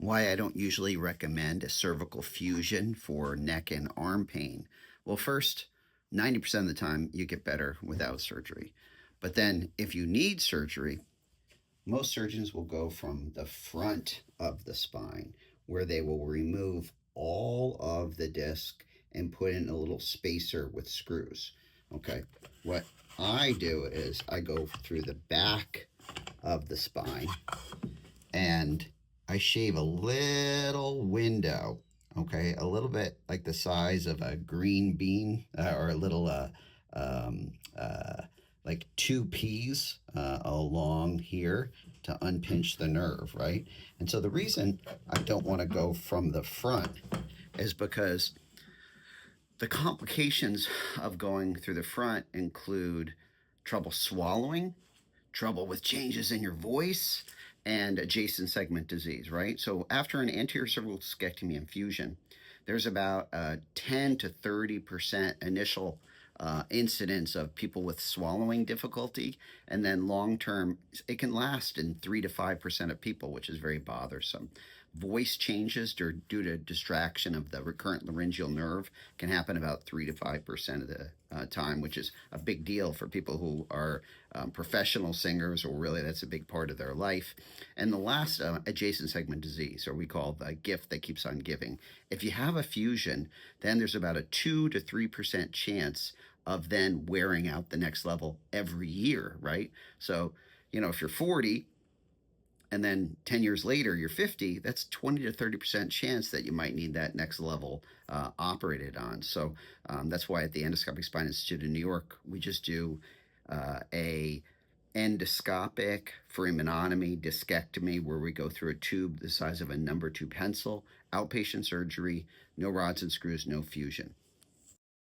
Why I don't usually recommend a cervical fusion for neck and arm pain. Well, first, 90% of the time you get better without surgery. But then if you need surgery, most surgeons will go from the front of the spine where they will remove all of the disc and put in a little spacer with screws. Okay. What I do is I go through the back of the spine and I shave a little window, okay, a little bit like the size of a green bean or a little um, uh, like two peas along here to unpinch the nerve, right? And so the reason I don't want to go from the front is because the complications of going through the front include trouble swallowing, trouble with changes in your voice, and adjacent segment disease, right? So after an anterior cervical discectomy infusion, there's about a 10 to 30% initial incidence of people with swallowing difficulty, and then long term, it can last in 3 to 5% of people, which is very bothersome. Voice changes due to distraction of the recurrent laryngeal nerve can happen about 3 to 5% of the time, which is a big deal for people who are professional singers, or really that's a big part of their life. And the last, adjacent segment disease, or we call the gift that keeps on giving. If you have a fusion, then there's about a 2 to 3% chance of then wearing out the next level every year, right? So, if you're 40 and then 10 years later you're 50, that's 20 to 30% chance that you might need that next level operated on. So that's why at the Endoscopic Spine Institute in New York, we just do a endoscopic foraminotomy discectomy, where we go through a tube the size of a number 2 pencil, outpatient surgery, no rods and screws, no fusion.